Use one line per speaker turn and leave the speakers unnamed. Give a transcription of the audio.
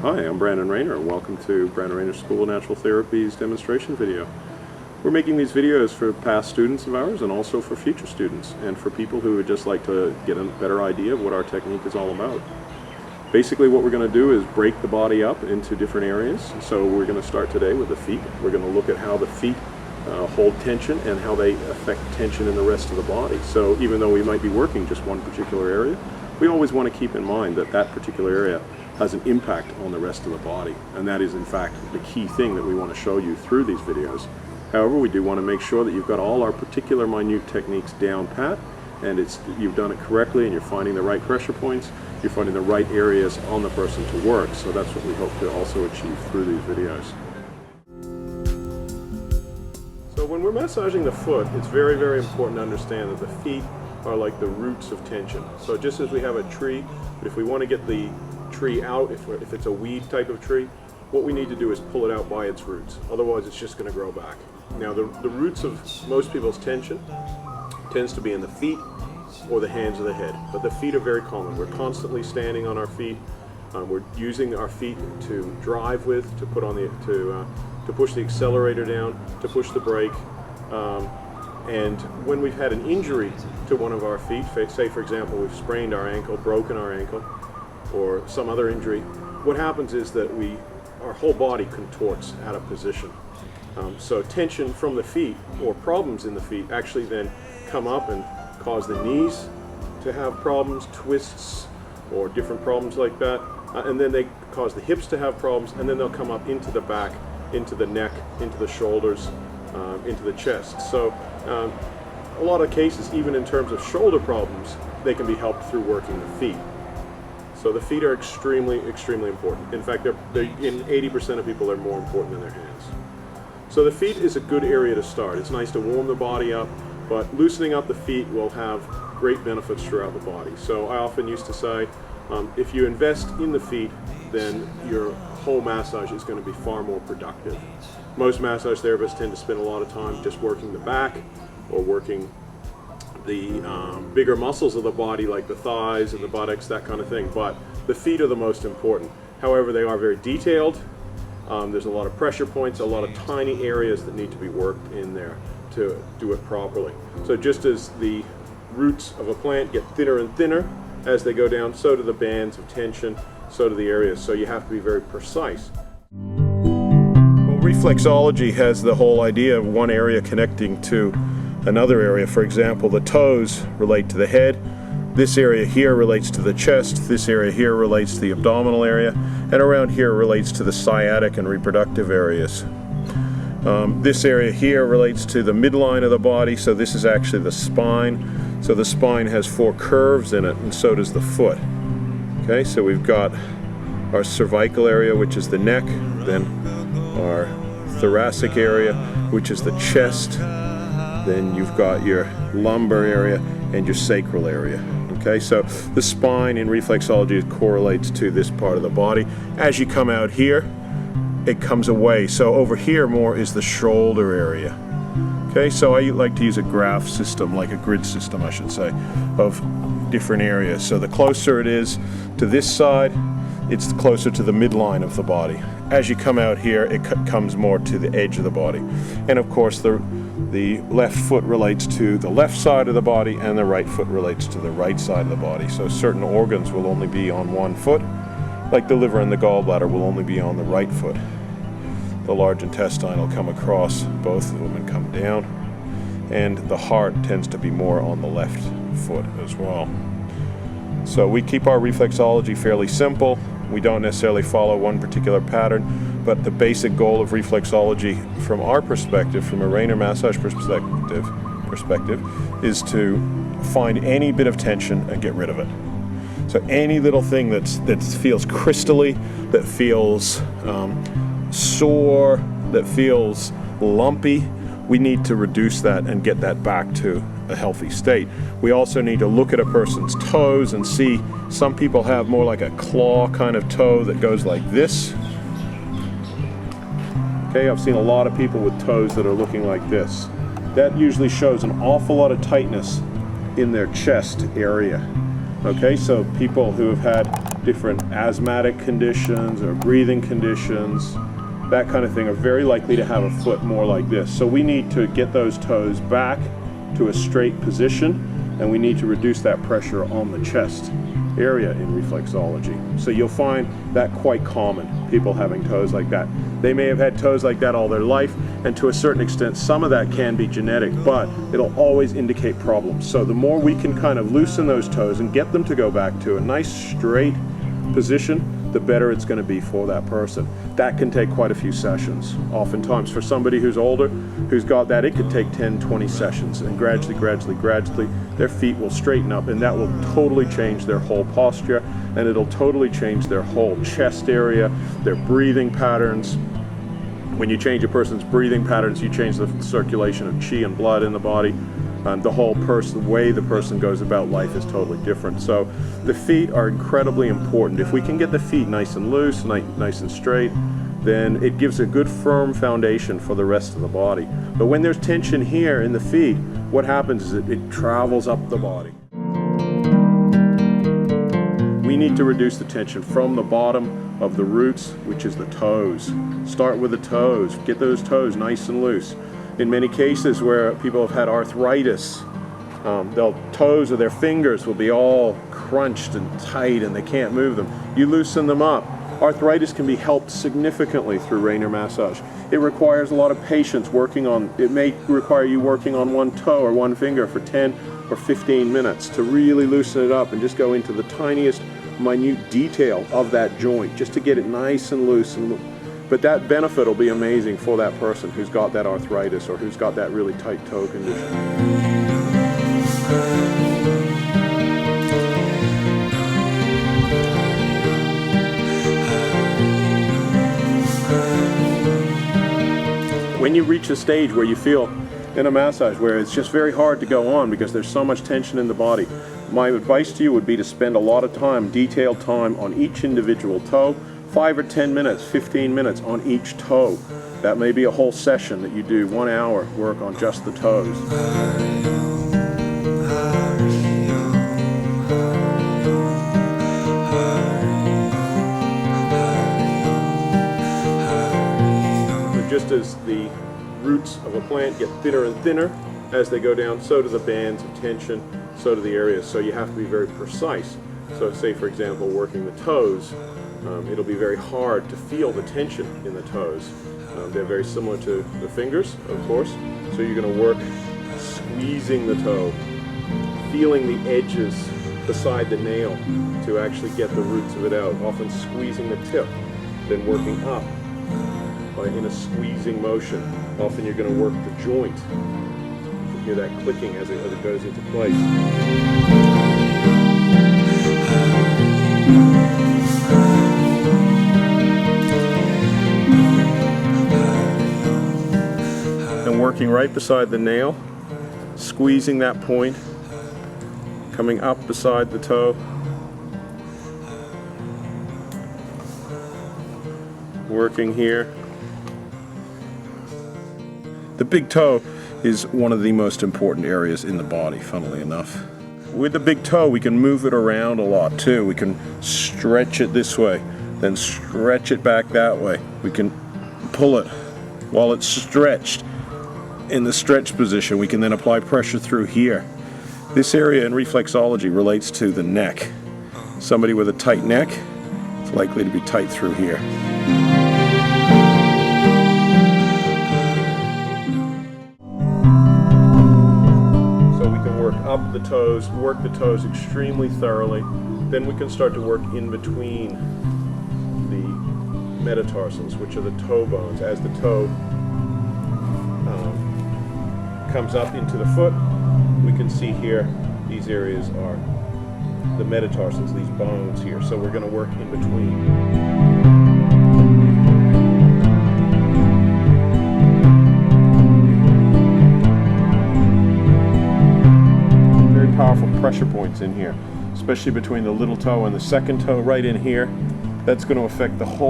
Hi, I'm Brandon Raynor, and welcome to Brandon Raynor School of Natural Therapy's demonstration video. We're making these videos for past students of ours and also for future students and for people who would just like to get a better idea of what our technique is all about. Basically what we're going to do is break the body up into different areas. So we're going to start today with the feet. We're going to look at how the feet hold tension and how they affect tension in the rest of the body. So even though we might be working just one particular area, we always want to keep in mind that that particular area has an impact on the rest of the body, and that is in fact the key thing that we want to show you through these videos. However, we do want to make sure that you've got all our particular minute techniques down pat, and you've done it correctly, and you're finding the right pressure points, you're finding the right areas on the person to work. So that's what we hope to also achieve through these videos. So when we're massaging the foot, it's very, very important to understand that the feet are like the roots of tension. So just as we have a tree, but if we want to get the tree out, if it's a weed type of tree, what we need to do is pull it out by its roots. Otherwise it's just going to grow back. Now the roots of most people's tension tends to be in the feet or the hands or the head, but the feet are very common. We're constantly standing on our feet. We're using our feet to drive with, to put on to push the accelerator down, to push the brake. And when we've had an injury to one of our feet, say for example we've sprained our ankle, broken our ankle, or some other injury, what happens is that our whole body contorts out of position. So tension from the feet or problems in the feet actually then come up and cause the knees to have problems, twists, or different problems like that. And then they cause the hips to have problems, and then they'll come up into the back, into the neck, into the shoulders, into the chest. So a lot of cases, even in terms of shoulder problems, they can be helped through working the feet. So the feet are extremely, extremely important. In fact, they're in 80% of people, they're more important than their hands. So the feet is a good area to start. It's nice to warm the body up, but loosening up the feet will have great benefits throughout the body. So I often used to say, if you invest in the feet, then your whole massage is going to be far more productive. Most massage therapists tend to spend a lot of time just working the back or working the bigger muscles of the body like the thighs and the buttocks, that kind of thing, but the feet are the most important. However, they are very detailed. There's a lot of pressure points, a lot of tiny areas that need to be worked in there to do it properly. So just as the roots of a plant get thinner and thinner as they go down, so do the bands of tension, so do the areas. So you have to be very precise. Well, reflexology has the whole idea of one area connecting to another area. For example, the toes relate to the head, this area here relates to the chest, this area here relates to the abdominal area, and around here relates to the sciatic and reproductive areas. This area here relates to the midline of the body, so this is actually the spine. So the spine has 4 curves in it, and so does the foot. Okay, so we've got our cervical area, which is the neck, then our thoracic area, which is the chest, then you've got your lumbar area and your sacral area. Okay, so the spine in reflexology correlates to this part of the body. As you come out here, it comes away. So over here more is the shoulder area. Okay, so I like to use a graph system, like a grid system I should say, of different areas. So the closer it is to this side, it's closer to the midline of the body. As you come out here, it comes more to the edge of the body. And of course the left foot relates to the left side of the body, and the right foot relates to the right side of the body. So certain organs will only be on one foot, like the liver and the gallbladder will only be on the right foot. The large intestine will come across both of them and come down, and the heart tends to be more on the left foot as well. So we keep our reflexology fairly simple. We don't necessarily follow one particular pattern, but the basic goal of reflexology from our perspective, from a Raynor massage perspective, is to find any bit of tension and get rid of it. So any little thing that feels crystally, that feels sore, that feels lumpy, we need to reduce that and get that back to a healthy state. We also need to look at a person's toes and see, some people have more like a claw kind of toe that goes like this. Okay, I've seen a lot of people with toes that are looking like this. That usually shows an awful lot of tightness in their chest area. Okay, so people who have had different asthmatic conditions or breathing conditions, that kind of thing, are very likely to have a foot more like this. So we need to get those toes back to a straight position, and we need to reduce that pressure on the chest area in reflexology. So you'll find that quite common, people having toes like that. They may have had toes like that all their life, and to a certain extent some of that can be genetic, but it'll always indicate problems. So the more we can kind of loosen those toes and get them to go back to a nice straight position, the better it's going to be for that person. That can take quite a few sessions. Oftentimes for somebody who's older, who's got that, it could take 10, 20 sessions, and gradually, their feet will straighten up, and that will totally change their whole posture, and it'll totally change their whole chest area, their breathing patterns. When you change a person's breathing patterns, you change the circulation of qi and blood in the body. The whole person, the way the person goes about life is totally different. So the feet are incredibly important. If we can get the feet nice and loose, nice and straight, then it gives a good firm foundation for the rest of the body. But when there's tension here in the feet, what happens is it travels up the body. We need to reduce the tension from the bottom of the roots, which is the toes. Start with the toes, get those toes nice and loose. In many cases where people have had arthritis, their toes or their fingers will be all crunched and tight and they can't move them. You loosen them up. Arthritis can be helped significantly through Raynor massage. It requires a lot of patience working on, it may require you working on one toe or one finger for 10 or 15 minutes to really loosen it up and just go into the tiniest minute detail of that joint just to get it nice and loose. But that benefit will be amazing for that person who's got that arthritis or who's got that really tight toe condition. When you reach a stage where you feel in a massage where it's just very hard to go on because there's so much tension in the body, my advice to you would be to spend a lot of time, detailed time, on each individual toe. 5 or 10 minutes, 15 minutes on each toe. That may be a whole session that you do, 1 hour work on just the toes. But just as the roots of a plant get thinner and thinner as they go down, so do the bands of tension, so do the areas. So you have to be very precise. So say, for example, working the toes, it'll be very hard to feel the tension in the toes. They're very similar to the fingers, of course. So you're going to work squeezing the toe, feeling the edges beside the nail to actually get the roots of it out, often squeezing the tip, then working up in a squeezing motion. Often you're going to work the joint. You can hear that clicking as it goes into place. Working right beside the nail, squeezing that point, coming up beside the toe, working here. The big toe is one of the most important areas in the body, funnily enough. With the big toe, we can move it around a lot too. We can stretch it this way, then stretch it back that way. We can pull it while it's stretched. In the stretch position, we can then apply pressure through here. This area in reflexology relates to the neck. Somebody with a tight neck is likely to be tight through here. So we can work up the toes, work the toes extremely thoroughly. Then we can start to work in between the metatarsals, which are the toe bones. As the toe comes up into the foot, we can see here these areas are the metatarsals, these bones here. So we're going to work in between. Very powerful pressure points in here, especially between the little toe and the second toe right in here. That's going to affect the whole